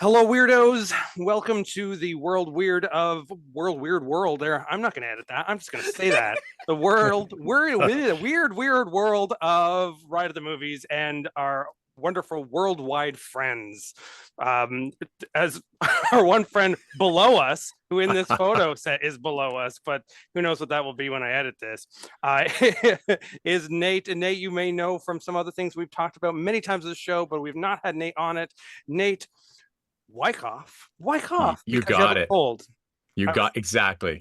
Hello, weirdos. Welcome to the world weird world. There, I'm not going to edit that. I'm just going to say that the weird world of Ride of the Movies and our wonderful worldwide friends. As our one friend below us, who in this photo set is below us, but who knows what that will be when I edit this, is Nate. And Nate, you may know from some other things we've talked about many times on the show, but we've not had Nate on it. Nate. Wyckoff, Wyckoff, You because you have got a it. cold. You I was, got exactly.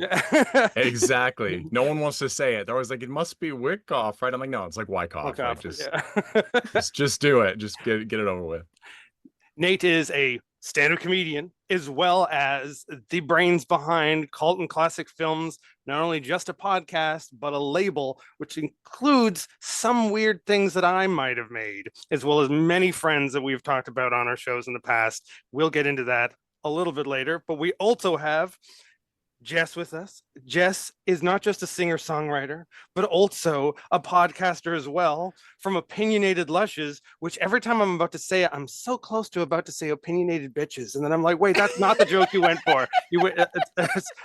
Exactly. No one wants to say it. They're always like, it must be Wickoff, right? I'm like, no, it's like Wyckoff. Like Wyckoff, just yeah. just do it. Just get it over with. Nate is a stand-up comedian as well as the brains behind Cult and Classic Films, not only just a podcast, but a label which includes some weird things that I might have made, as well as many friends that we've talked about on our shows in the past. We'll get into that a little bit later, but we also have Jess with us. Jess is not just a singer-songwriter, but also a podcaster as well from Opinionated Lushes, which every time I'm about to say it, I'm so close to about to say opinionated bitches. And then I'm like, wait, that's not the joke you went for.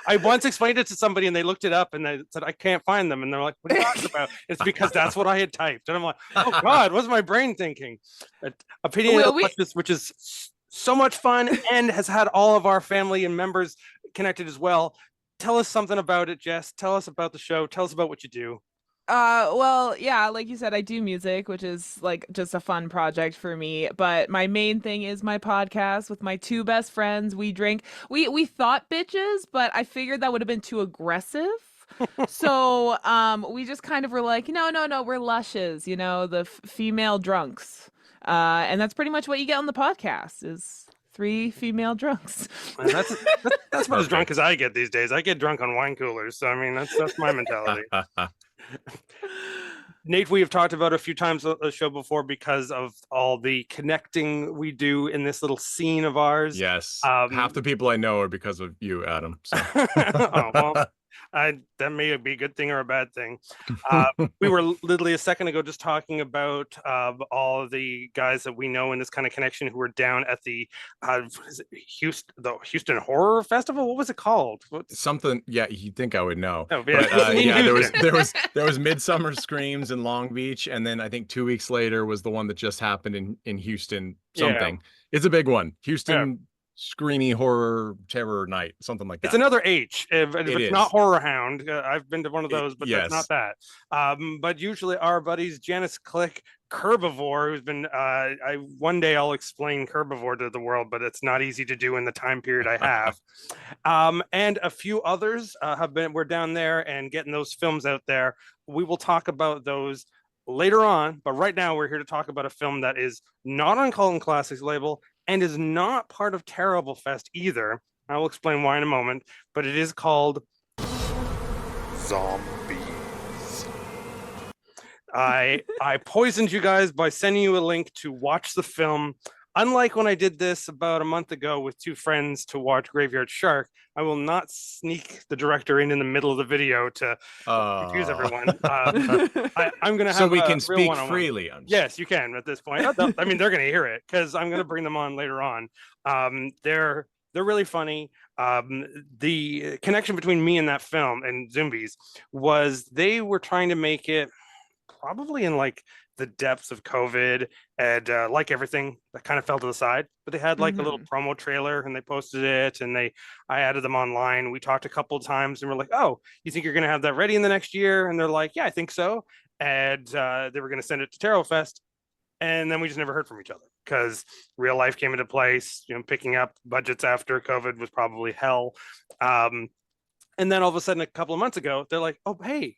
I once explained it to somebody and they looked it up and they said, I can't find them. And they're like, what are you talking about? It's because that's what I had typed. And I'm like, oh God, what's my brain thinking? Opinionated Lushes, which is so much fun and has had all of our family and members connected as well. Tell us something about it, Jess. Tell us about the show. Tell us about what you do. Well, yeah, like you said, I do music, which is like just a fun project for me. But my main thing is my podcast with my two best friends. We drink. We thought bitches, but I figured that would have been too aggressive. So, we just kind of were like, no, no, no, we're lushes, the female drunks. And that's pretty much what you get on the podcast is three female drunks. And that's about as drunk as I get these days. I get drunk on wine coolers. So I mean that's my mentality. Nate, we have talked about a few times on the show before because of all the connecting we do in this little scene of ours. Yes. Half the people I know are because of you, Adam. So. Oh, well, that may be a good thing or a bad thing. We were literally a second ago just talking about all of the guys that we know in this kind of connection who were down at the Houston Horror Festival. What was it called? Something. Yeah, you'd think I would know. Oh, yeah, but, yeah, there was Midsummer Screams in Long Beach, and then I think 2 weeks later was the one that just happened in Houston. Something. Yeah. It's a big one. Houston. Yeah. Screamy horror terror night, something like that. It's another H. If it's not Horror Hound, I've been to one of those, but yes. That's not that. But usually our buddies Janice Click, Herbivore, who's been one day I'll explain Herbivore to the world, but it's not easy to do in the time period I have. And a few others we're down there and getting those films out there. We will talk about those later on, but right now we're here to talk about a film that is not on Cult and Classics label and is not part of Terrible Fest either. I will explain why in a moment, but it is called Zombeez. I poisoned you guys by sending you a link to watch the film. Unlike when I did this about a month ago with two friends to watch Graveyard Shark, I will not sneak the director in the middle of the video to confuse everyone. I'm going to have so we can speak freely. Yes, you can at this point. I mean, they're going to hear it because I'm going to bring them on later on. They're really funny. The connection between me and that film and Zombeez was they were trying to make it probably in like the depths of COVID and like everything that kind of fell to the side, but they had like a little promo trailer and they posted it and I added them online. We talked a couple of times and we're like, oh, you think you're going to have that ready in the next year? And they're like, yeah, I think so. And they were going to send it to Tarot Fest. And then we just never heard from each other because real life came into place, picking up budgets after COVID was probably hell. And then all of a sudden, a couple of months ago, they're like, oh, hey,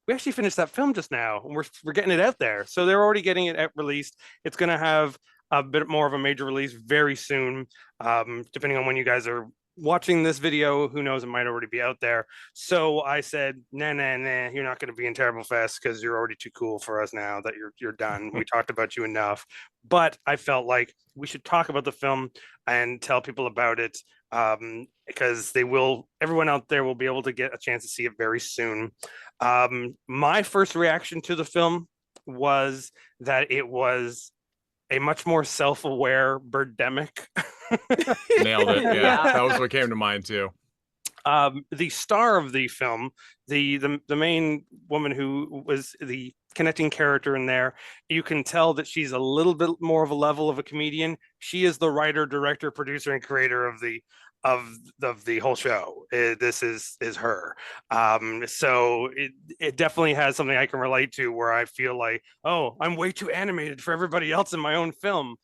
we actually finished that film just now and we're getting it out there. So they're already getting it released. It's going to have a bit more of a major release very soon, depending on when you guys are watching this video. Who knows, it might already be out there. So I said, nah, you're not going to be in Terrible Fest because you're already too cool for us now that you're done. We talked about you enough. But I felt like we should talk about the film and tell people about it, because everyone out there will be able to get a chance to see it very soon. My first reaction to the film was that it was a much more self-aware Birdemic. Nailed it. Yeah, that was what came to mind too. The star of the film, the main woman who was the connecting character in there, you can tell that she's a little bit more of a level of a comedian. She is the writer, director, producer, and creator of the whole show. This is her. So it definitely has something I can relate to, where I feel like, oh, I'm way too animated for everybody else in my own film.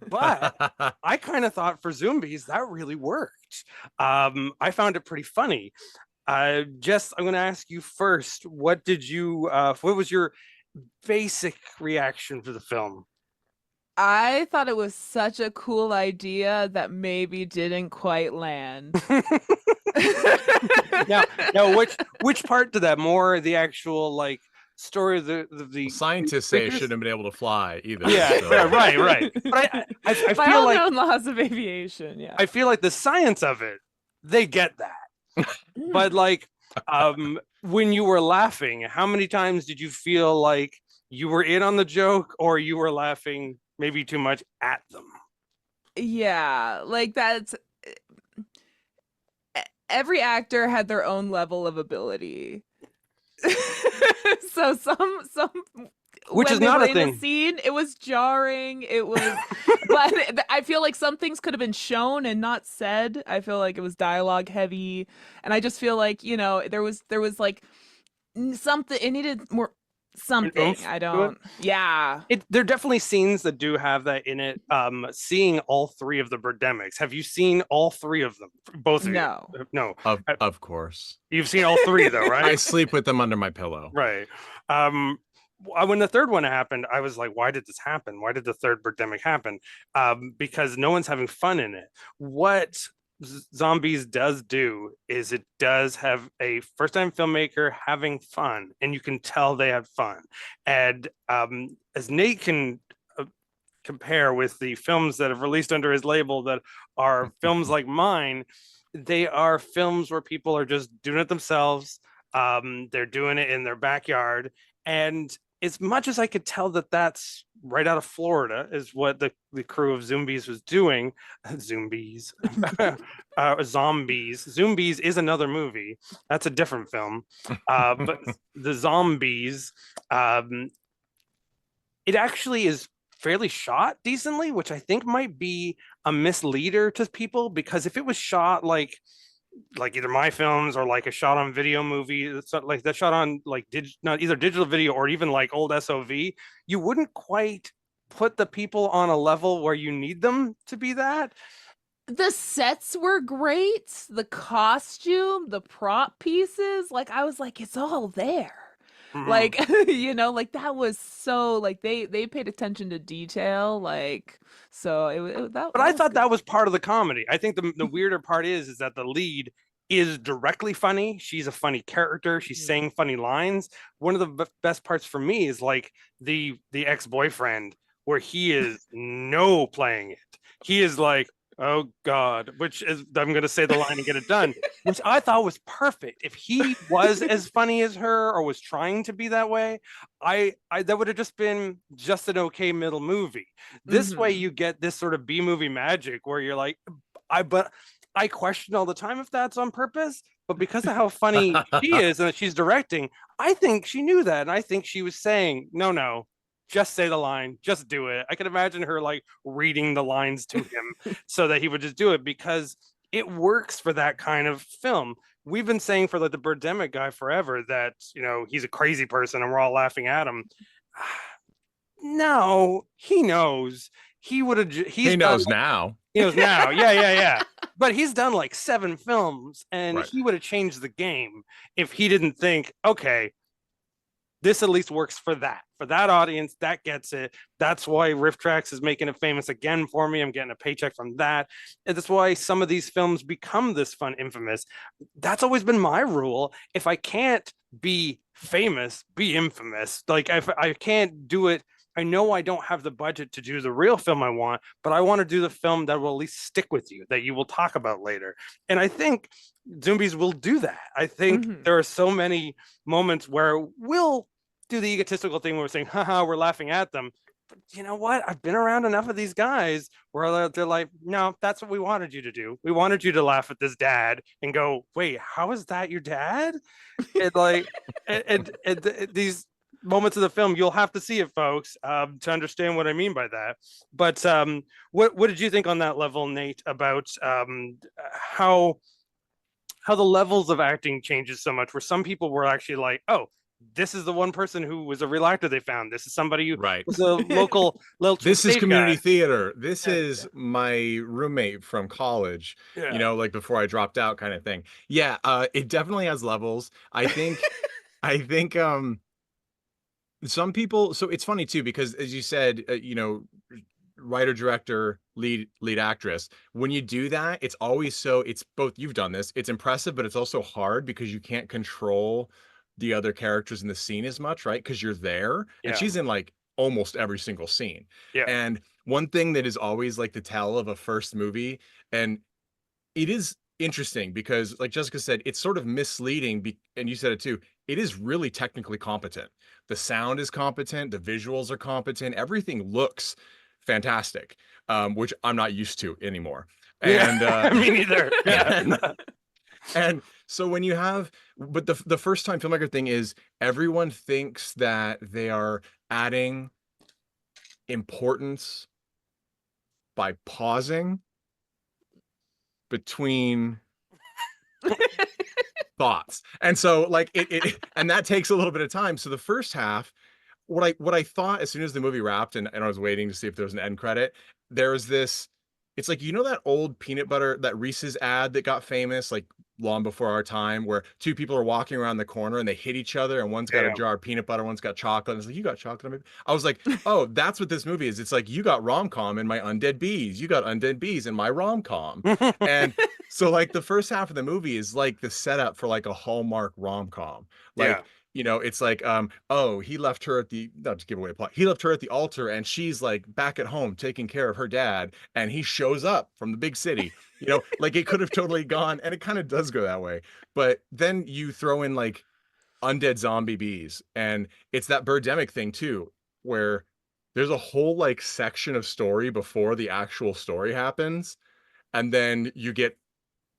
But I kind of thought for Zombeez that really worked. I found it pretty funny. Jess, I'm going to ask you first. What was your basic reaction to the film? I thought it was such a cool idea that maybe didn't quite land. Now, which part did that? More the actual like story of the scientists say it shouldn't have been able to fly either. Yeah, so. right. But I By feel all like known laws of aviation, yeah. I feel like the science of it, they get that. But like, when you were laughing, how many times did you feel like you were in on the joke, or you were laughing maybe too much at them? Yeah, like that's every actor had their own level of ability. So some Which when is they not were a in thing. the scene, it was jarring. It was, but I feel like some things could have been shown and not said. I feel like it was dialogue heavy, and I just feel like there was like something. It needed more something. oomph I to it? don't. Yeah. There are definitely scenes that do have that in it. Seeing all three of the Birdemics. Have you seen all three of them? Both of No. you? No. Of course. You've seen all three though, right? I sleep with them under my pillow. Right. When the third one happened, I was like, why did this happen? Why did the third Birdemic happen? Because no one's having fun in it. What Zombeez does do is it does have a first-time filmmaker having fun, and you can tell they have fun. And as Nate can compare with the films that have released under his label that are films like mine, they are films where people are just doing it themselves. They're doing it in their backyard. And as much as I could tell that that's right out of Florida is what the crew of Zombeez was doing. Zombeez. Zombeez. Zombeez is another movie. That's a different film. But the Zombeez, it actually is fairly shot decently, which I think might be a misleader to people, because if it was shot like either my films or like a shot on video movie, that's like that shot on like not either digital video or even like old SOV, you wouldn't quite put the people on a level where you need them to be that. The sets were great, the costume, the prop pieces, like I was like, it's all there. Like like that was so like they paid attention to detail, like so but I thought that was part of the comedy. I think the weirder part is that the lead is directly funny. She's a funny character. She's saying funny lines. One of the best parts for me is like the ex-boyfriend, where he is no playing it. He is like, oh God, which is, I'm going to say the line and get it done, which I thought was perfect. If he was as funny as her or was trying to be that way, I that would have just been just an okay middle movie. This way you get this sort of B-movie magic where you're like, I question all the time if that's on purpose, but because of how funny she is and that she's directing, I think she knew that. And I think she was saying, no, just say the line, just do it. I could imagine her like reading the lines to him so that he would just do it, because it works for that kind of film. We've been saying for like the Birdemic guy forever that, he's a crazy person and we're all laughing at him. No, he knows. He knows now. He knows now. Yeah. But he's done like 7 films, and he would have changed the game if he didn't think, okay, this at least works for that audience. That gets it. That's why Riff Tracks is making it famous again for me. I'm getting a paycheck from that. And that's why some of these films become this fun, infamous. That's always been my rule. If I can't be famous, be infamous. Like if I can't do it, I know I don't have the budget to do the real film I want, but I want to do the film that will at least stick with you, that you will talk about later. And I think Zombeez will do that. I think there are so many moments where we'll do the egotistical thing where we're saying, haha, we're laughing at them. you know what? I've been around enough of these guys where they're like, no, that's what we wanted you to do. We wanted you to laugh at this dad and go, wait, how is that your dad? And like, these moments of the film, you'll have to see it, folks, to understand what I mean by that. But what did you think on that level, Nate, about how the levels of acting changes so much? Where some people were actually like, oh, this is the one person who was a real actor they found. This is somebody who Right. was a local This is stage community guy. theater. This Yeah. is my roommate from college, Yeah. you know, like before I dropped out kind of thing. Yeah, it definitely has levels. I think I think some people, so it's funny too because as you said, you know, writer director lead actress, when you do that, it's always so, it's both, you've done this, it's impressive but it's also hard because you can't control the other characters in the scene as much, right? Because you're there and Yeah. she's in like almost every single scene. Yeah. And one thing that is always like the tell of a first movie, and it is interesting because like Jessica said, it's sort of misleading and you said it too, it is really technically competent. The sound is competent, the visuals are competent, everything looks fantastic, which I'm not used to anymore. And Yeah. Me neither. Yeah. and so when you have, but the first time filmmaker thing is everyone thinks that they are adding importance by pausing between thoughts. And so like it and that takes a little bit of time. So the first half, what I thought as soon as the movie wrapped and I was waiting to see if there was an end credit, there was this, it's like, you know, that old peanut butter, that Reese's ad that got famous like long before our time, where two people are walking around the corner and they hit each other and one's got a Yeah. jar of peanut butter, one's got chocolate. And it's like, you got chocolate? Maybe. I was like, oh, that's what this movie is. It's like, you got rom-com in my undead bees. You got undead bees in my rom-com. And so like the first half of the movie is like the setup for like a Hallmark rom-com. Yeah. Like, you know, it's like, oh, he left her at the, not to give away a plot, he left her at the altar and she's like back at home taking care of her dad and he shows up from the big city, you know, like it could have totally gone, and it kind of does go that way. But then you throw in like undead zombie bees, and it's that birdemic thing too, where there's a whole like section of story before the actual story happens. And then you get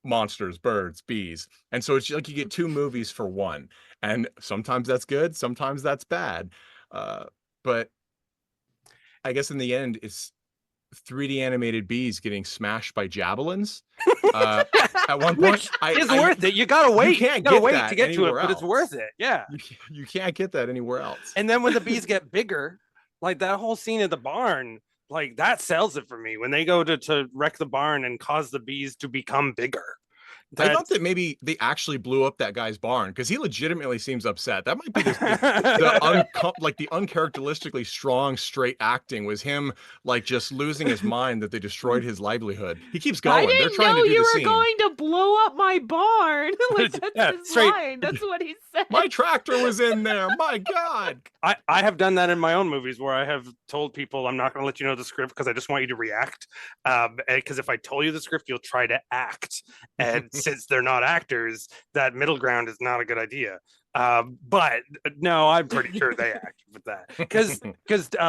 monsters, birds, bees. And so it's like you get two movies for one. And sometimes that's good, sometimes that's bad. But I guess in the end, it's 3D animated bees getting smashed by javelins. Uh, at one point, Which is worth it. You gotta wait. You can't you gotta get wait that to get to it, anywhere but it's else. worth it. Yeah. You can't get that anywhere else. And then when the bees get bigger, like that whole scene at the barn, like that sells it for me. When they go to wreck the barn and cause the bees to become bigger. I thought that maybe they actually blew up that guy's barn because he legitimately seems upset. That might be like the uncharacteristically strong straight acting was him like just losing his mind that they destroyed his livelihood. He keeps going. I They're didn't trying know to do you the were scene. going to blow up my barn. Like that's Yeah, his straight. line. That's what he said. My tractor was in there. My God. I have done that in my own movies where I have told people I'm not going to let you know the script because I just want you to react. Because if I told you the script, you'll try to act. And since they're not actors, that middle ground is not a good idea. But no, I'm pretty sure they acted with that because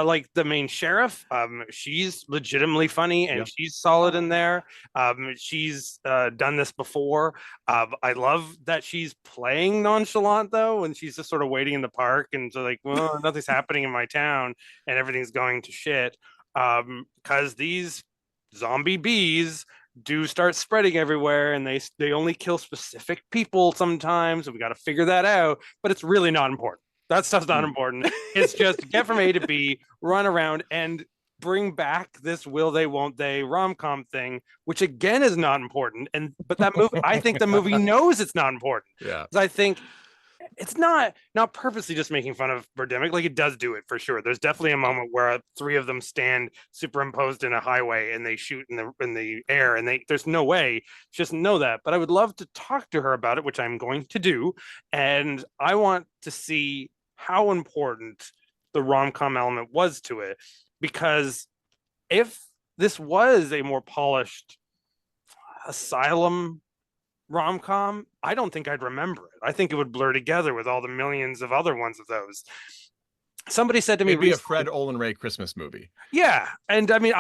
like the main sheriff, she's legitimately funny and Yeah. she's solid in there. She's done this before. I love that she's playing nonchalant though, and she's just sort of waiting in the park and so like, well, nothing's happening in my town and everything's going to shit. Because these zombie bees do start spreading everywhere and they only kill specific people sometimes, and we got to figure that out, but it's really not important. That stuff's not important. It's just get from A to B, run around and bring back this will they won't they rom-com thing, which again is not important. And but that movie, I think the movie knows it's not important. Yeah. I think it's not purposely just making fun of Birdemic. Like it does do it for sure. There's definitely a moment where three of them stand superimposed in a highway and they shoot in the air, and there's no way she doesn't know that. But I would love to talk to her about it, which I'm going to do, and I want to see how important the rom-com element was to it, because if this was a more polished asylum rom-com, I don't think I'd remember it. I think it would blur together with all the millions of other ones of those. somebody said to me It'd be a recently, Fred Olin Ray Christmas movie. yeah, and I mean,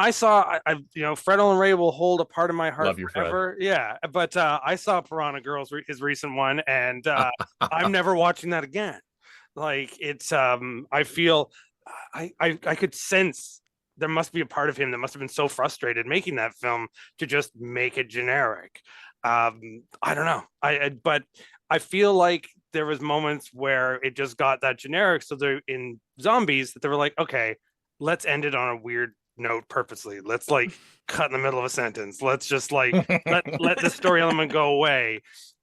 Fred Olin Ray will hold a part of my heart Love you, Fred. forever. Yeah, but I saw Piranha Girls, his recent one, and I'm never watching that again. Like it's, I feel, I could sense there must be a part of him that must have been so frustrated making that film to just make it generic. I don't know. But I feel like there was moments where it just got that generic. So they're in Zombeez that they were like, okay, let's end it on a weird note purposely. Let's like cut in the middle of a sentence. Let's just like let the story element go away.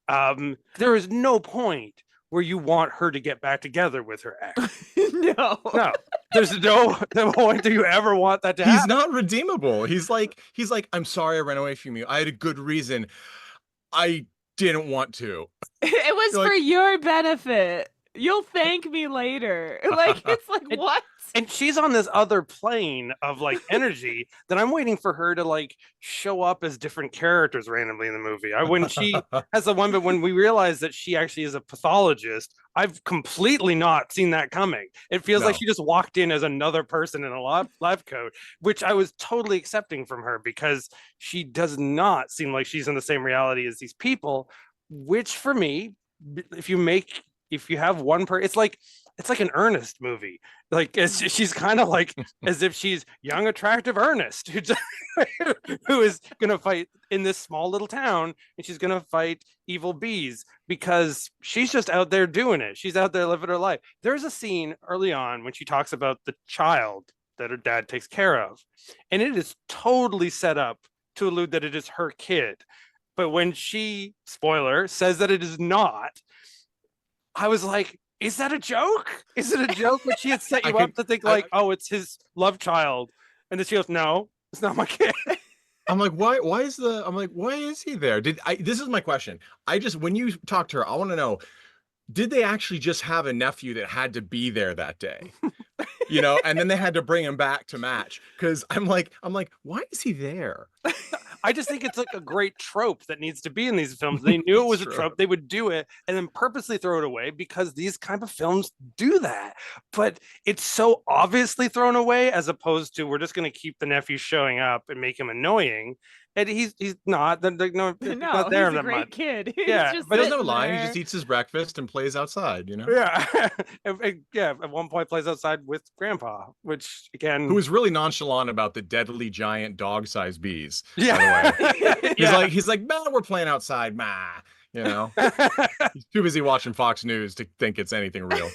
There is no point where you want her to get back together with her ex. No. No, there's no point do you ever want that to happen. He's not redeemable. He's like, I'm sorry I ran away from you. I had a good reason. I didn't want to. It was You're for like- your benefit. You'll thank me later. Like it's like what? And she's on this other plane of like energy that I'm waiting for her to like show up as different characters randomly in the movie. When she has the one, but when we realize that she actually is a pathologist, I've completely not seen that coming. It feels like No. she just walked in as another person in a lab coat, which I was totally accepting from her because she does not seem like she's in the same reality as these people, which for me, if you have one person, it's like an Ernest movie. Like she's kind of like as if she's young, attractive Ernest who is gonna fight in this small little town, and she's gonna fight evil bees because she's just out there doing it. She's out there living her life. There's a scene early on when she talks about the child that her dad takes care of, and it is totally set up to allude that it is her kid. But when she, spoiler, says that it is not, I was like, is that a joke? Is it a joke when she had set you up to think like, oh, it's his love child? And then she goes, no, it's not my kid. I'm like, why is he there? This is my question. When you talk to her, I want to know, did they actually just have a nephew that had to be there that day? And then they had to bring him back to match. Cause I'm like, why is he there? I just think it's like a great trope that needs to be in these films. They knew it was a trope. They would do it and then purposely throw it away because these kind of films do that. But it's so obviously thrown away as opposed to we're just going to keep the nephew showing up and make him annoying. And he's not. Not there he's a great kid. Yeah, just but there's no sitting line. there. He just eats his breakfast and plays outside. Yeah, yeah. At one point, plays outside with Grandpa, which again, who was really nonchalant about the deadly giant dog-sized bees. Yeah, by the way. He's like, man, we're playing outside, He's too busy watching Fox News to think it's anything real.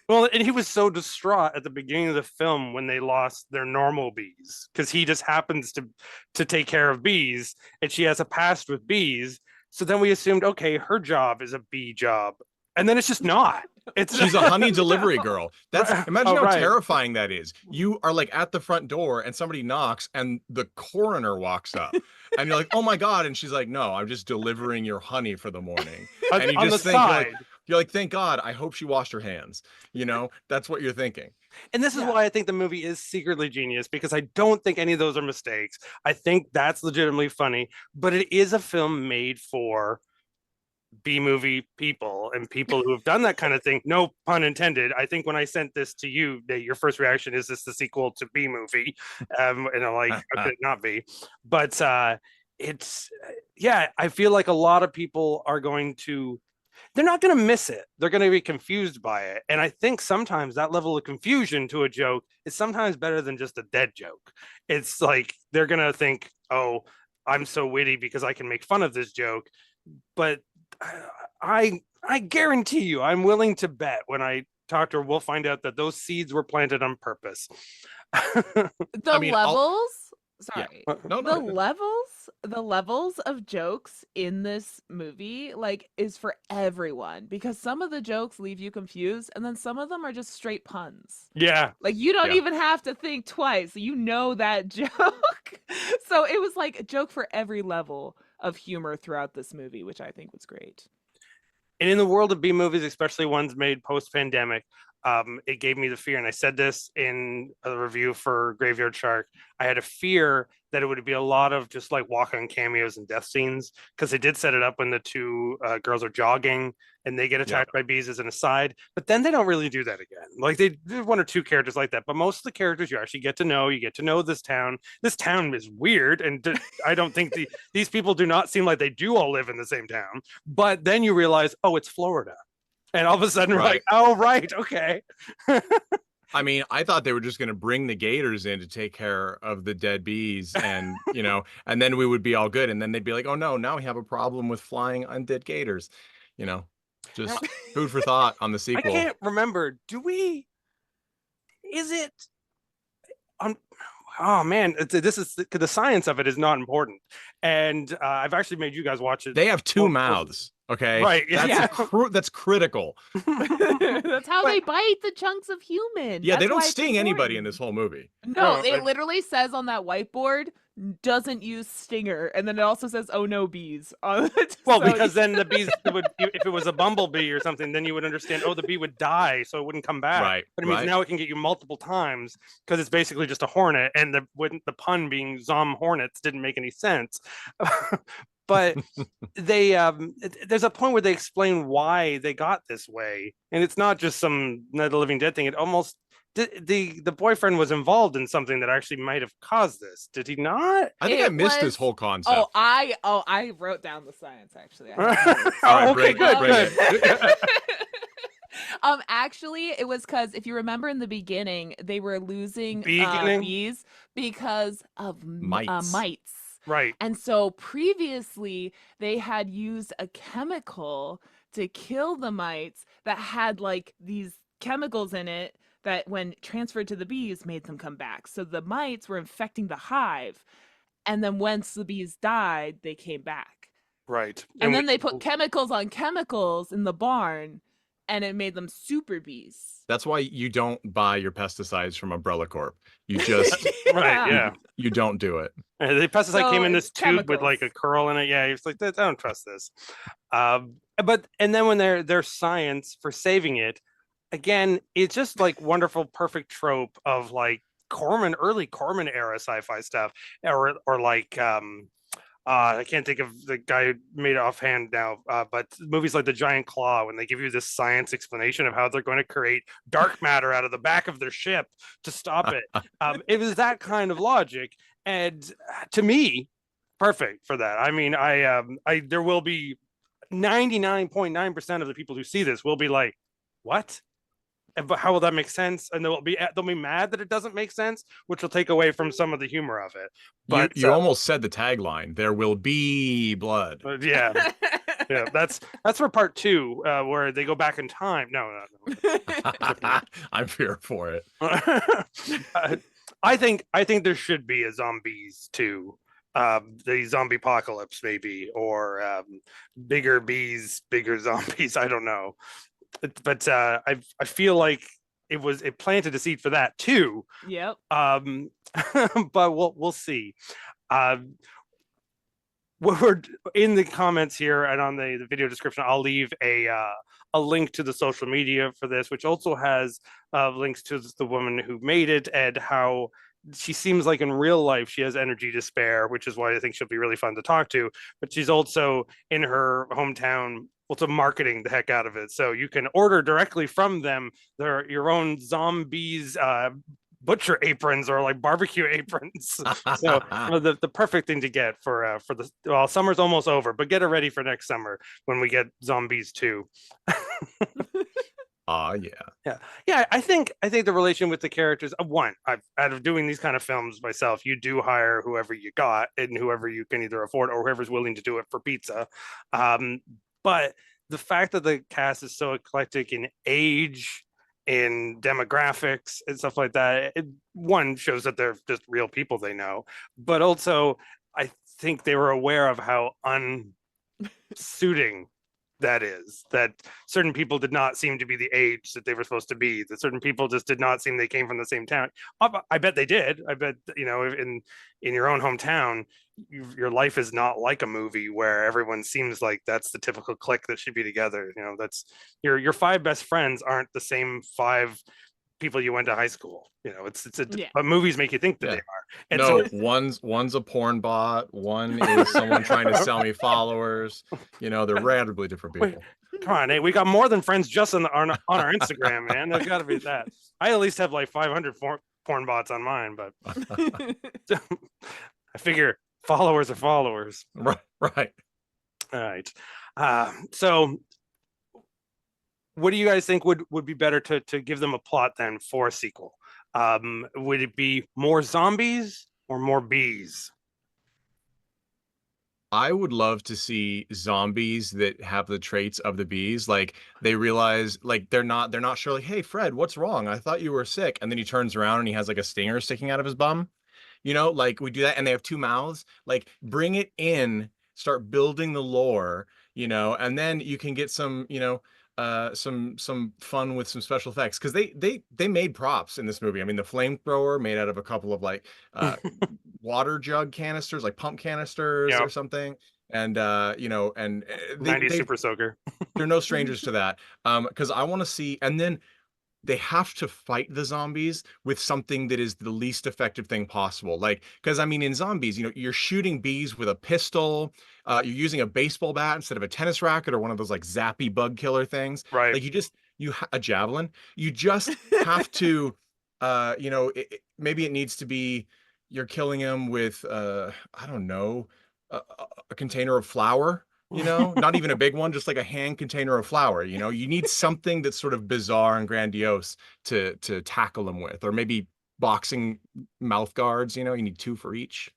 Well, and he was so distraught at the beginning of the film when they lost their normal bees because he just happens to take care of bees, and she has a past with bees. So then we assumed, okay, her job is a bee job, and then it's just not. She's a honey delivery girl. Imagine how right. terrifying that is. You are like at the front door and somebody knocks and the coroner walks up and you're like, oh my God. And she's like, no, I'm just delivering your honey for the morning. And you On just the think side. you're like, thank God, I hope she washed her hands. That's what you're thinking. And this is why I think the movie is secretly genius, because I don't think any of those are mistakes. I think that's legitimately funny, but it is a film made for B-movie people and people who have done that kind of thing. No pun intended. I think when I sent this to you, your first reaction is this the sequel to B-movie? And I'm like, how could it not be? But it's, I feel like a lot of people are they're not going to miss it. They're going to be confused by it. And I think sometimes that level of confusion to a joke is sometimes better than just a dead joke. It's like, they're going to think, oh, I'm so witty because I can make fun of this joke. But I guarantee you, I'm willing to bet when I talk to her, we'll find out that those seeds were planted on purpose. Levels. Sorry. Yeah. No, The levels of jokes in this movie is for everyone, because some of the jokes leave you confused and then some of them are just straight puns. Yeah. You don't even have to think twice. That joke. So it was like a joke for every level of humor throughout this movie, which I think was great. And in the world of B movies, especially ones made post-pandemic, it gave me the fear, and I said this in a review for Graveyard Shark. I had a fear that it would be a lot of just like walk-on cameos and death scenes, because they did set it up when the two girls are jogging and they get attacked by bees as an aside, but then they don't really do that again. Like they did one or two characters like that, but most of the characters you actually get to know. You get to know this town. This town is weird, and I don't think these people do not seem like they do all live in the same town. But then you realize, oh, it's Florida. And all of a sudden, we're like, oh, right, okay. I mean, I thought they were just going to bring the gators in to take care of the dead bees, and and then we would be all good. And then they'd be like, oh no, now we have a problem with flying undead gators. Just food for thought on the sequel. I can't remember. Is it on? Oh man, this is the science of it is not important. And I've actually made you guys watch it. They have two mouths. Okay. Right. Yeah. That's critical. That's how they bite the chunks of human. Yeah, That's they don't why it's sting anybody in important. this whole movie. No, it literally says on that whiteboard, doesn't use stinger, and then it also says, "Oh no, bees." On it. Well, because then the bees would, if it was a bumblebee or something, then you would understand. Oh, the bee would die, so it wouldn't come back. Right. But it means now it can get you multiple times because it's basically just a hornet, and the pun being Zom hornets didn't make any sense. But they there's a point where they explain why they got this way, and it's not just some Night of the Living Dead thing. It almost the boyfriend was involved in something that actually might have caused this. Did he not? I think I missed this whole concept. I wrote down the science actually. Okay, good. Actually, it was because if you remember in the beginning, they were losing bees because of mites. Right. And so previously they had used a chemical to kill the mites that had like these chemicals in it that when transferred to the bees made them come back. So the mites were infecting the hive. And then once the bees died, they came back. Right. And then they put chemicals on chemicals in the barn, and it made them super bees. That's why you don't buy your pesticides from Umbrella Corp. You just you don't do it. The pesticide came in this tube with like a curl in it. Yeah, it's like I don't trust this. But then when their science for saving it, again, it's just like wonderful, perfect trope of like early Corman era sci-fi stuff, or like I can't think of the guy who made it offhand now, but movies like The Giant Claw, when they give you this science explanation of how they're going to create dark matter out of the back of their ship to stop it. It was that kind of logic, and to me, perfect for that. I mean, there will be 99.9% of the people who see this will be like, what? But how will that make sense? And they'll be mad that it doesn't make sense, which will take away from some of the humor of it. But you almost said the tagline: "There will be blood." Yeah, yeah. That's for part 2, where they go back in time. No. I'm here for it. I think there should be a Zombeez 2. The zombie apocalypse maybe, or bigger bees, bigger zombies. I don't know. But I feel like it planted a seed for that too. Yep. But we'll see. We're in the comments here and on the video description. I'll leave a link to the social media for this, which also has links to the woman who made it and how she seems like in real life she has energy to spare, which is why I think she'll be really fun to talk to. But she's also in her hometown also marketing the heck out of it, so you can order directly from them your own Zombeez butcher aprons or like barbecue aprons. So the perfect thing to get for the summer's almost over, but get it ready for next summer when we get Zombeez 2. Yeah. I think the relation with the characters out of doing these kind of films myself, you do hire whoever you got and whoever you can either afford or whoever's willing to do it for pizza. But the fact that the cast is so eclectic in age, in demographics and stuff like that, one shows that they're just real people they know, but also I think they were aware of how unsuiting that is, that certain people did not seem to be the age that they were supposed to be, that certain people just did not seem they came from the same town. I bet they did. I bet, in your own hometown, your life is not like a movie where everyone seems like that's the typical clique that should be together. You know, that's your 5 best friends aren't the same 5 people you went to high school. You know, but movies make you think that they are. And no, so one's a porn bot, one is someone trying to sell me followers. You know, they're radically different people. Come on, hey, we got more than friends just on our Instagram, man. There's got to be that. I at least have like 500 porn bots on mine, but I figure followers are followers. Right. All right. So what do you guys think would be better to give them a plot then for a sequel? Would it be more zombies or more bees? I would love to see zombies that have the traits of the bees. Like they realize, like they're not sure. Like, hey, Fred, what's wrong? I thought you were sick. And then he turns around and he has like a stinger sticking out of his bum. You know, like we do that, and they have 2 mouths. Like bring it in, start building the lore. You know, and then you can get some, you know, some fun with some special effects because they made props in this movie. I mean, the flamethrower made out of a couple of like water jug canisters, like pump canisters or something, and you know, and 90s Super Soaker. They're no strangers to that. Because I want to see, and then they have to fight the zombies with something that is the least effective thing possible. Like, because I mean, in Zombeez, you know, you're shooting bees with a pistol. You're using a baseball bat instead of a tennis racket or one of those like zappy bug killer things. Right. Like a javelin. You just have to, you know, maybe it needs to be you're killing them with, I don't know, a container of flour. You know, not even a big one, just like a hand container of flour. You know, you need something that's sort of bizarre and grandiose to tackle them with, or maybe boxing mouth guards. You know, you need 2 for each.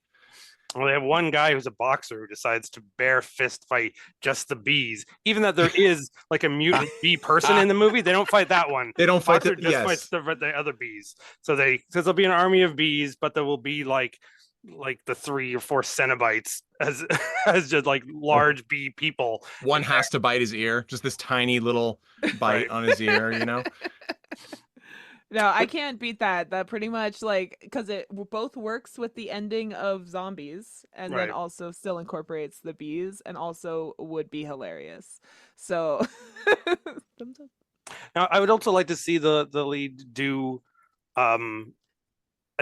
Well, they have one guy who's a boxer who decides to bare fist fight just the bees, even though there is like a mutant bee person in the movie. They don't fight that one. They don't fight the fights the other bees. So there'll be an army of bees, but there will be like the 3 or 4 Cenobites as just like large bee people. One has to bite his ear, just this tiny little bite on his ear, you know. No, I can't beat that. That pretty much like because it both works with the ending of Zombeez and then also still incorporates the bees and also would be hilarious. So now I would also like to see the lead do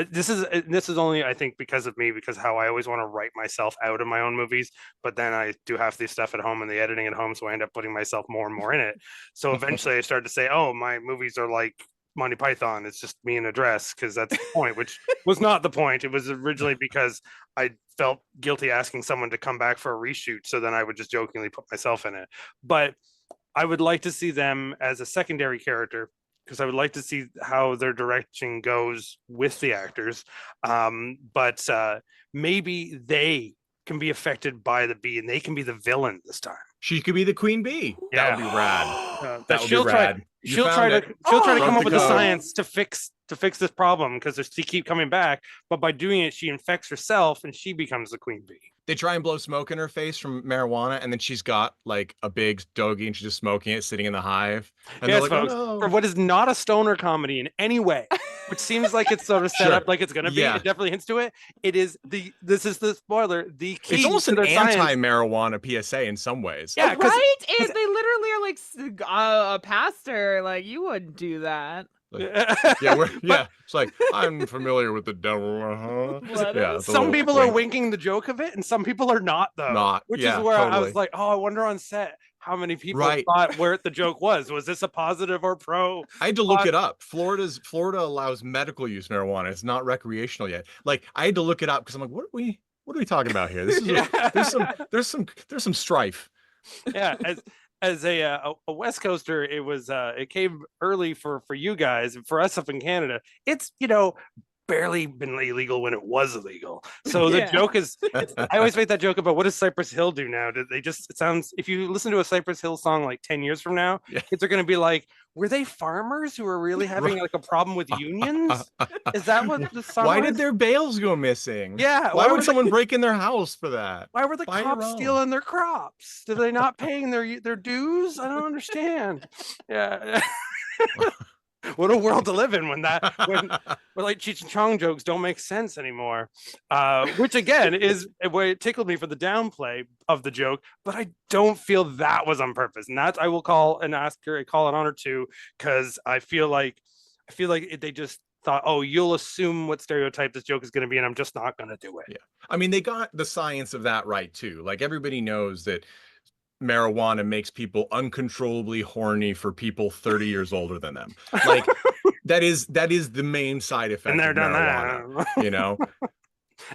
this is only, I think, because of me, because how I always want to write myself out of my own movies, but then I do half the stuff at home and the editing at home, so I end up putting myself more and more in it. So eventually I started to say, oh, my movies are like Monty Python. It's just me in a dress, because that's the point, which was not the point. It was originally because I felt guilty asking someone to come back for a reshoot, so then I would just jokingly put myself in it. But I would like to see them as a secondary character, because I would like to see how their direction goes with the actors. But maybe they can be affected by the bee and they can be the villain this time. She could be the queen bee. Yeah. That would be rad. That she'll try to come up with the science to fix this problem, because they keep coming back. But by doing it, she infects herself and she becomes the queen bee. They try and blow smoke in her face from marijuana, and then she's got like a big stogie and she's just smoking it, sitting in the hive. And yes, like, folks, oh, no. For what is not a stoner comedy in any way, which seems like it's sort of set up like it's going to be, it definitely hints to it. It is this is the spoiler. The key it's almost an science. Anti-marijuana PSA in some ways. Yeah, right. And they literally are like a pastor. Like, you wouldn't do that. Like, it's like, I'm familiar with the devil. Some people are winking the joke of it, and some people are not, though. Which is where I was like, oh, I wonder on set how many people thought where the joke was. Was this a positive or pro? I had to look it up. Florida allows medical use marijuana. It's not recreational yet. Like, I had to look it up because I'm like, what are we talking about here? This is there's some strife. Yeah. As a West Coaster, it came early for you guys, and for us up in Canada, it's barely been illegal when it was illegal. So the joke is, I always make that joke about what does Cypress Hill do now? Did they just? It sounds, if you listen to a Cypress Hill song like 10 years from now, kids are going to be like, were they farmers who were really having like a problem with unions? Is that what the song? Why did their bales go missing? Yeah. Why would someone break in their house for that? Why were the cops stealing their crops? Did they not paying their dues? I don't understand. Yeah. What a world to live in when like Cheech and Chong jokes don't make sense anymore. Which again is what it tickled me for the downplay of the joke, but I don't feel that was on purpose. And that's I will call an Oscar, I call it honor to, because I feel like they just thought, oh, you'll assume what stereotype this joke is going to be, and I'm just not going to do it. Yeah. I mean, they got the science of that right too. Like everybody knows that marijuana makes people uncontrollably horny for people 30 years older than them. Like that is the main side effect And they're of done marijuana, that. you know?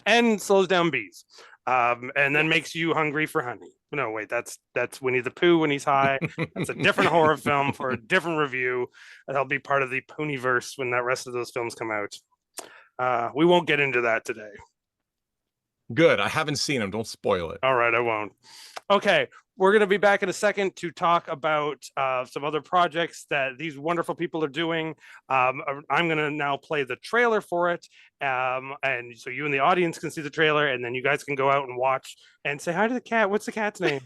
And slows down bees. And then makes you hungry for honey. No, wait, that's Winnie the Pooh when he's high. That's a different horror film for a different review. That'll be part of the Ponyverse when that rest of those films come out. We won't get into that today. Good. I haven't seen them. Don't spoil it. All right, I won't. Okay, we're going to be back in a second to talk about some other projects that these wonderful people are doing. I'm going to now play the trailer for it. And so you and the audience can see the trailer, and then you guys can go out and watch and say hi to the cat. What's the cat's name?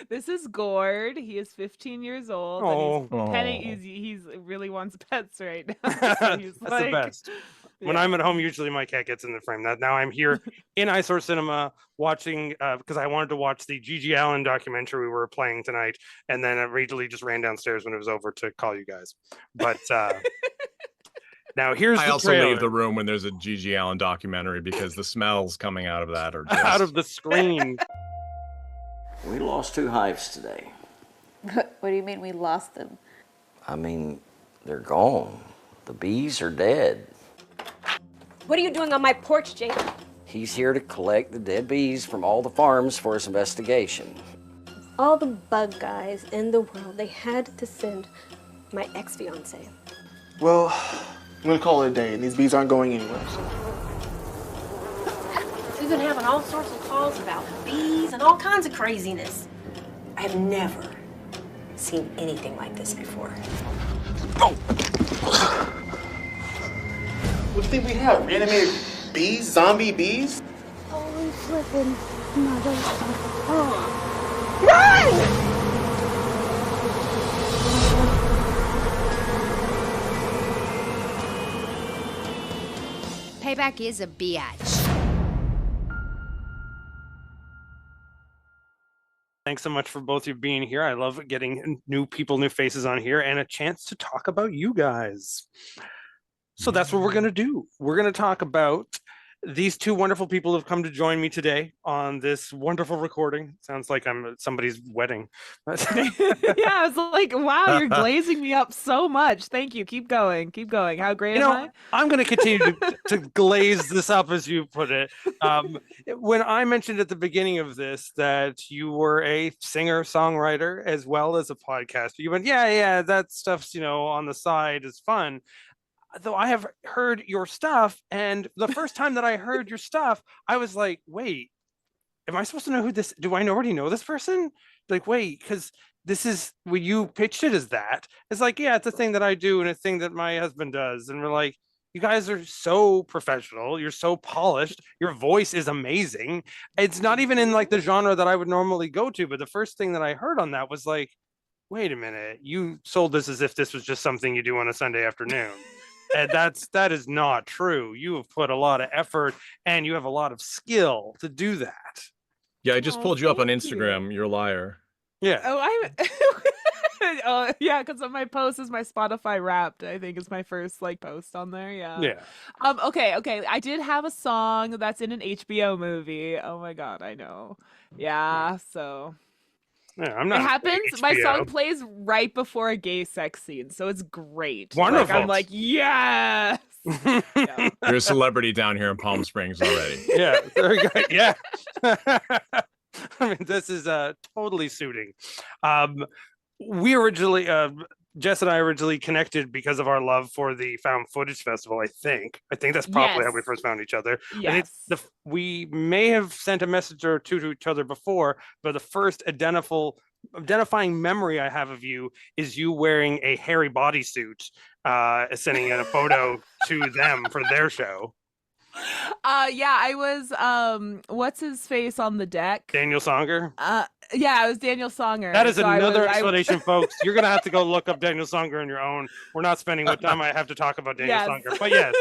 This is Gord. He is 15 years old. Oh, And he's really wants pets right now. So he's that's like, the best. When yeah. I'm at home, usually my cat gets in the frame. That now I'm here in Eyesore Cinema watching because I wanted to watch the Gigi Allen documentary we were playing tonight, and then I immediately just ran downstairs when it was over to call you guys. But now here's I the also trailer. leave the room when there's a Gigi Allen documentary because the smells coming out of that are just... out of the screen. We lost 2 hives today. What do you mean we lost them? I mean, they're gone. The bees are dead. What are you doing on my porch, Jake? He's here to collect the dead bees from all the farms for his investigation. All the bug guys in the world, they had to send my ex-fiance. Well, I'm gonna call it a day, and these bees aren't going anywhere. We've been having all sorts of calls about bees and all kinds of craziness. I have never seen anything like this before. What do you think we have? Reanimated bees? Zombie bees? Holy flippin' mother. Run! Payback is a biatch. Thanks so much for both of you being here. I love getting new people, new faces on here, and a chance to talk about you guys. So that's what we're going to do. We're going to talk about these two wonderful people who have come to join me today on this wonderful recording. Sounds like I'm at somebody's wedding. Yeah, I was like, wow, you're glazing me up so much. Thank you. Keep going. Keep going. How great am I? I'm going to continue to glaze this up, as you put it. When I mentioned at the beginning of this that you were a singer-songwriter as well as a podcaster, you went, yeah, that stuff's, on the side is fun. Though I have heard your stuff, and the first time that I heard your stuff, I was like, wait, am I supposed to know who this, do I already know this person? Like, wait, because this is, when you pitched it as that, it's like, yeah, it's a thing that I do and a thing that my husband does. And we're like, you guys are so professional, you're so polished, your voice is amazing. It's not even in like the genre that I would normally go to, but the first thing that I heard on that was like, wait a minute, you sold this as if this was just something you do on a Sunday afternoon. And that is not true. You have put a lot of effort and you have a lot of skill to do that. Yeah, I just pulled you up on thank Instagram. You're a liar. Yeah. Oh, I'm yeah, because my post is my Spotify Wrapped, I think is my first post on there. Yeah. Okay. I did have a song that's in an HBO movie. Oh my god, I know. Yeah, so Yeah, I'm not. it happens. My HBO. song plays right before a gay sex scene, so it's great. Wonderful. I'm like, yes. Yeah. You're a celebrity down here in Palm Springs already. Yeah, very good. Yeah. I mean, this is totally suiting. We originally, Jess and I originally connected because of our love for the Found Footage Festival. I think that's probably how we Yes. first found each other. Yes. We may have sent a message or two to each other before, but the first identifying memory I have of you is you wearing a hairy bodysuit, sending in a photo to them for their show. Yeah, I was what's his face on the deck? Daniel Songer. Yeah, it was Daniel Songer. That is So another I explanation, folks. You're gonna have to go look up Daniel Songer on your own. We're not spending what time I have to talk about Daniel Yes. Songer, but yes,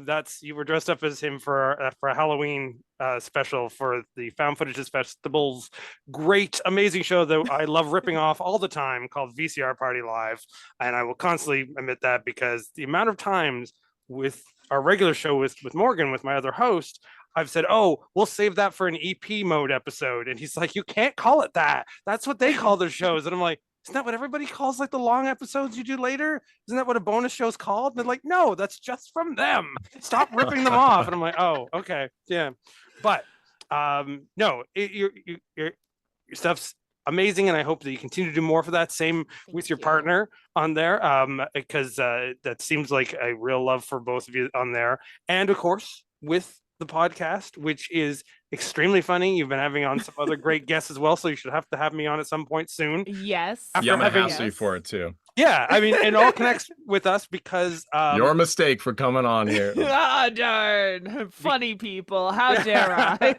that's you were dressed up as him for a Halloween special for the Found Footages Festivals. Great, amazing show that I love ripping off all the time, called VCR Party Live, and I will constantly admit that because the amount of times with our regular show with Morgan, with my other host, I've said, "Oh, we'll save that for an EP mode episode," and he's like, "You can't call it that. That's what they call their shows." And I'm like, "Isn't that what everybody calls like the long episodes you do later? Isn't that what a bonus show's called?" And they're like, "No, that's just from them. Stop ripping them off." And I'm like, "Oh, okay, yeah." But no, your stuff's amazing, and I hope that you continue to do more for that. Same with your partner on there, because that seems like a real love for both of you on there, and of course with the podcast, which is extremely funny. You've been having on some other great guests as well, so you should have to have me on at some point soon. Yes. Yeah, I'm gonna having- hassle you for it too. Yeah, I mean, it all connects with us because Your mistake for coming on here. Ah, darn. Funny people. How dare I?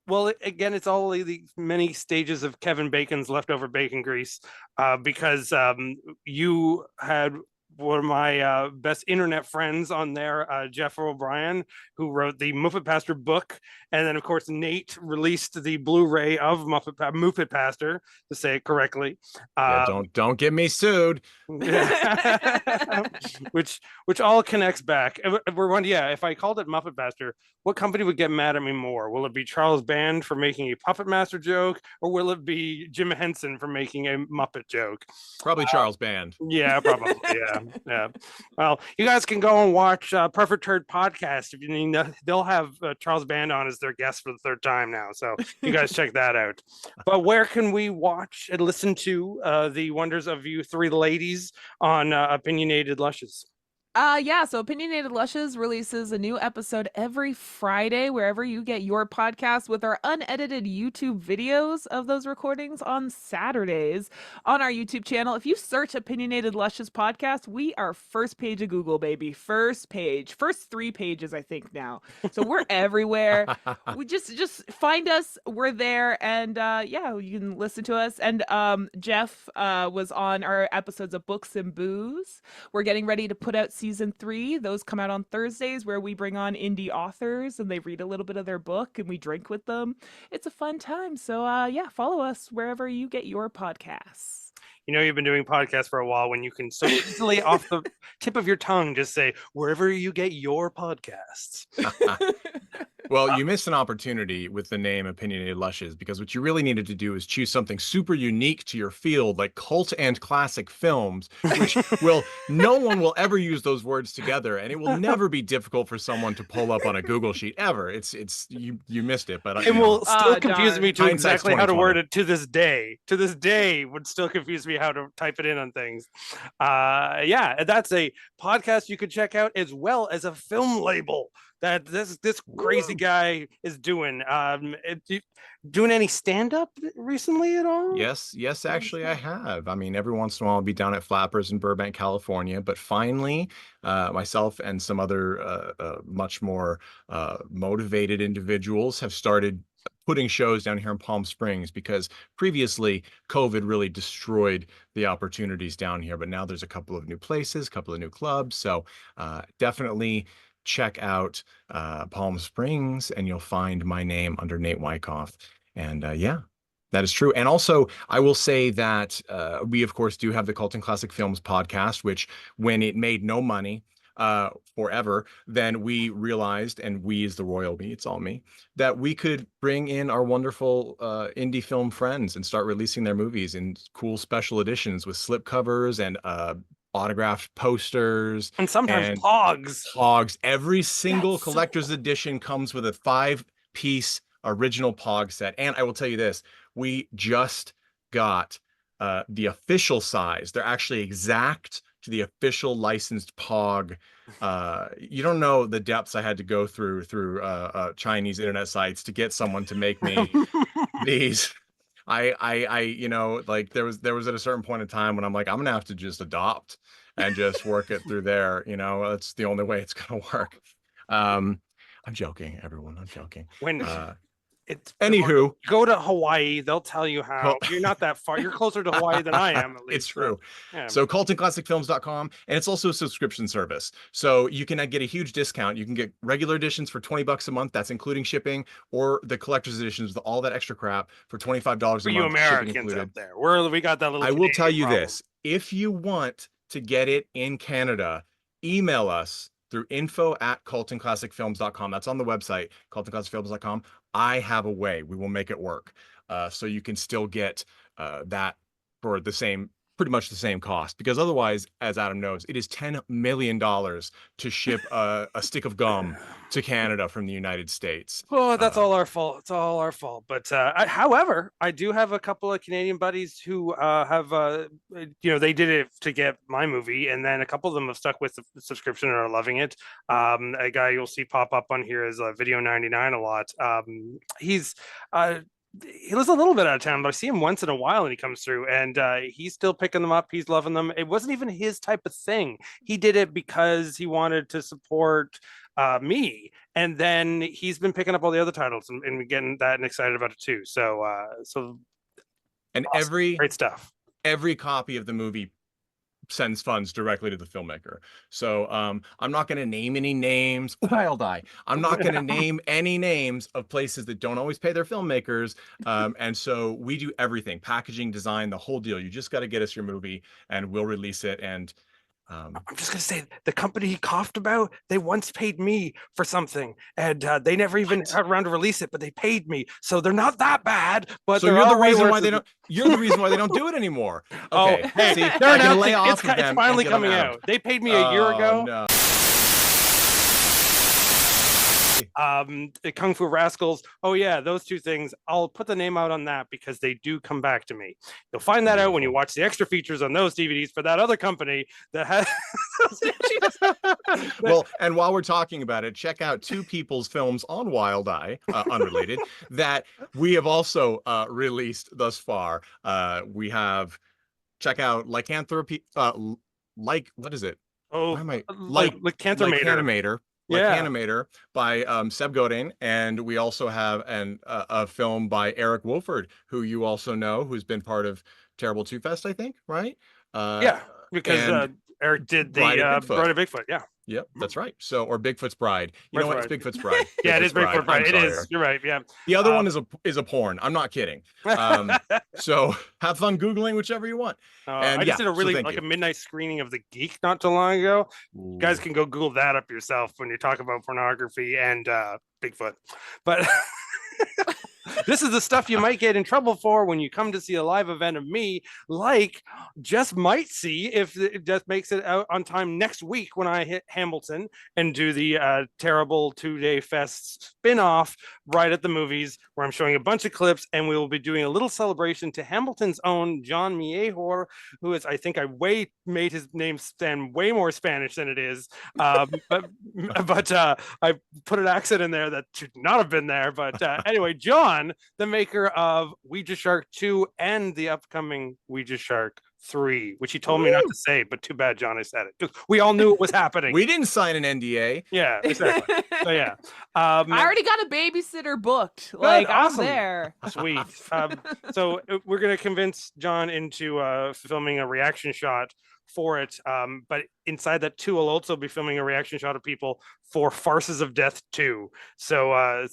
well, again, it's all the many stages of Kevin Bacon's leftover bacon grease, because you had one of my best internet friends on there, Jeff O'Brien, who wrote the Muppet Pastor book, and then of course Nate released the Blu-ray of Muppet Pastor, to say it correctly. Yeah, don't get me sued. which all connects back. We're wondering, yeah, if I called it Muppet Master, what company would get mad at me more? Will it be Charles Band for making a Puppet Master joke, or will it be Jim Henson for making a Muppet joke? Probably Charles Band. Yeah, probably. Yeah. Well, you guys can go and watch Perfect Turd podcast if you need. They'll have Charles Band on as their guest for the third time now, so you guys check that out. But where can we watch and listen to the wonders of you three ladies on Opinionated Lushes? Yeah, so Opinionated Lushes releases a new episode every Friday, wherever you get your podcast, with our unedited YouTube videos of those recordings on Saturdays on our YouTube channel. If you search Opinionated Lushes podcast, we are first page of Google, baby. First page. First 3 pages, I think now. So we're everywhere. We just find us. We're there. And yeah, you can listen to us. And Jeff was on our episodes of Books and Booze. We're getting ready to put out season 3. Those come out on Thursdays, where we bring on indie authors and they read a little bit of their book and we drink with them. It's a fun time. So yeah, follow us wherever you get your podcasts. You know, you've been doing podcasts for a while when you can so easily off the tip of your tongue just say wherever you get your podcasts. Well, you missed an opportunity with the name Opinionated Lushes, because what you really needed to do is choose something super unique to your field, like cult and classic films, which no one will ever use those words together, and it will never be difficult for someone to pull up on a Google sheet ever. You missed it, but it will still confuse me to Hindsight's exactly how to 20/20. word it to this day. To this day, would still confuse me how to type it in on things. Yeah, that's a podcast you could check out, as well as a film label that this crazy guy is doing. Doing any stand-up recently at all? Yes, actually I have. I mean, every once in a while I'll be down at Flappers in Burbank, California, but finally myself and some other much more motivated individuals have started putting shows down here in Palm Springs, because previously COVID really destroyed the opportunities down here, but now there's a couple of new places, a couple of new clubs. So definitely check out Palm Springs and you'll find my name under Nate Wyckoff. And yeah, that is true. And also, I will say that we, of course, do have the Cult and Classic Films podcast, which, when it made no money forever, then we realized, and we is the royal me, it's all me, that we could bring in our wonderful indie film friends and start releasing their movies in cool special editions with slipcovers and autographed posters, and sometimes pogs. Every single collector's edition comes with a 5-piece original pog set. And I will tell you this, we just got the official size. They're actually exact to the official licensed pog. You don't know the depths I had to go through Chinese internet sites to get someone to make me these. I you know, like there was at a certain point in time when I'm like, I'm gonna have to just adopt and just work it through there. You know, that's the only way it's gonna work. I'm joking, everyone. I'm joking. When It's Anywho, go to Hawaii. They'll tell you how. You're not that far. You're closer to Hawaii than I am, at least. It's true. Yeah. So cultandclassicfilms.com, and it's also a subscription service. So you can get a huge discount. You can get regular editions for $20 a month. That's including shipping, or the collector's editions with all that extra crap for $25 a month. For you Americans out there, we got that little. I will tell you problem. this: if you want to get it in Canada, email us through info@cultandclassicfilms.com. That's on the website, cultandclassicfilms.com. I have a way. We will make it work. So you can still get that for pretty much the same cost. Because otherwise, as Adam knows, it is $10 million to ship a stick of gum to Canada from the United States. Oh, that's all our fault. It's all our fault. But however, I do have a couple of Canadian buddies who have, they did it to get my movie, and then a couple of them have stuck with the subscription and are loving it. A guy you'll see pop up on here is Video 99 a lot. He lives a little bit out of town, but I see him once in a while and he comes through, and he's still picking them up. He's loving them. It wasn't even his type of thing. He did it because he wanted to support me, and then he's been picking up all the other titles and getting that and excited about it too. So and awesome. Great stuff. Every copy of the movie sends funds directly to the filmmaker. So I'm not going to name any names. Wild Eye. I'm not going to name any names of places that don't always pay their filmmakers. And so we do everything: packaging, design, the whole deal. You just got to get us your movie, and we'll release it. And I'm just gonna say, the company he coughed about, they once paid me for something, and they never even got around to release it, but they paid me, so they're not that bad. But so you're the reason why they don't. You're the reason why they don't do it anymore. Okay, hey, see, they're I can lay off it's finally coming out. They paid me a year ago. No. Kung Fu Rascals. Oh yeah, those two things. I'll put the name out on that because they do come back to me. You'll find that out when you watch the extra features on those DVDs for that other company that has. Well, and while we're talking about it, check out two people's films on Wild Eye, unrelated, that we have also released thus far. We have, check out Lycanthropy. What is it? Oh, Lycanthromator. Yeah. Animator by Seb Godin, and we also have a film by Eric Wolford, who you also know, who's been part of Terrible 2 Fest, I think, right? Yeah, because Eric did the Bride of Bigfoot. Yeah. Yep, that's right. So, or Bigfoot's Bride. You know what? It's Bigfoot's Bride. Yeah, it is Bigfoot's Bride. It is. You're right. Yeah. The other one is a porn. I'm not kidding. So have fun Googling whichever you want. I just did a really a midnight screening of The Geek not too long ago. Ooh. You guys can go Google that up yourself when you talk about pornography and Bigfoot. But this is the stuff you might get in trouble for when you come to see a live event of me, like just might see if it just makes it out on time next week when I hit Hamilton and do the Terrible 2-Day Fest spin-off right at the movies, where I'm showing a bunch of clips, and we will be doing a little celebration to Hamilton's own John Miehor, who is, I think I made his name stand way more Spanish than it is. But I put an accent in there that should not have been there. But anyway, John, the maker of Ouija Shark 2 and the upcoming Ouija Shark 3, which he told me not to say, but too bad, John, I said it. We all knew it was happening. We didn't sign an NDA. Yeah, exactly. So yeah, I already got a babysitter booked. Like, awesome. I'm there. Sweet. So we're gonna convince John into filming a reaction shot for it, but inside that too, I'll also be filming a reaction shot of people for Farces of Death 2. So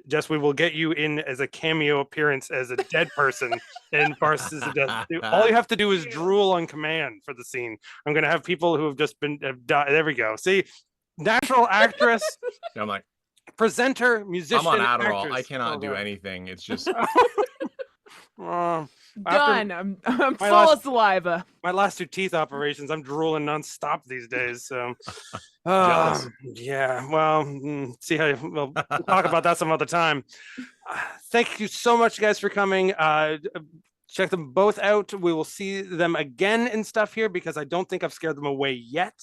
Jess, we will get you in as a cameo appearance as a dead person in Farces of Death 2. All you have to do is drool on command for the scene. I'm gonna have people who have just have died. There we go. See, natural actress. I'm like presenter, musician. I'm on Adderall. Actress. I cannot do anything. It's just done. I'm full of saliva. My last 2 teeth operations, I'm drooling nonstop these days. So, yeah. Well, see how we'll talk about that some other time. Thank you so much, guys, for coming. Check them both out. We will see them again and stuff here because I don't think I've scared them away yet.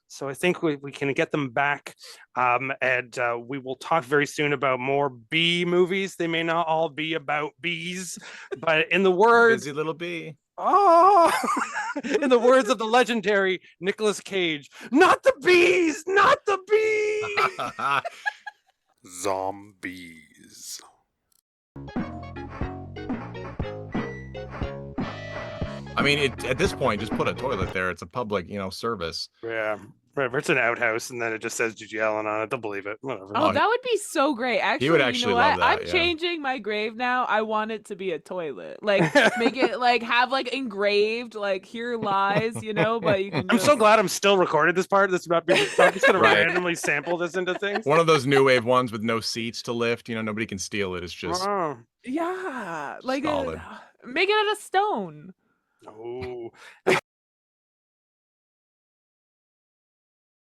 So I think we can get them back, and we will talk very soon about more bee movies. They may not all be about bees, but in the words, busy little bee. Oh, in the words of the legendary Nicolas Cage, not the bees, not the bees. Zombeez. I mean, at this point, just put a toilet there. It's a public, service. Yeah. Right, if it's an outhouse and then it just says Gigi Allen on it, they'll believe it. Whatever. Oh, that would be so great. Actually, you actually know love what? that, I'm yeah. changing my grave now. I want it to be a toilet. Like, make it like have like engraved, like here lies, but you can I'm so glad I'm still recorded this part. This is about being, I'm just gonna Right. randomly sample this into things. One of those new wave ones with no seats to lift. Nobody can steal it. It's just Oh. Yeah, like solid. make it out of stone. Oh,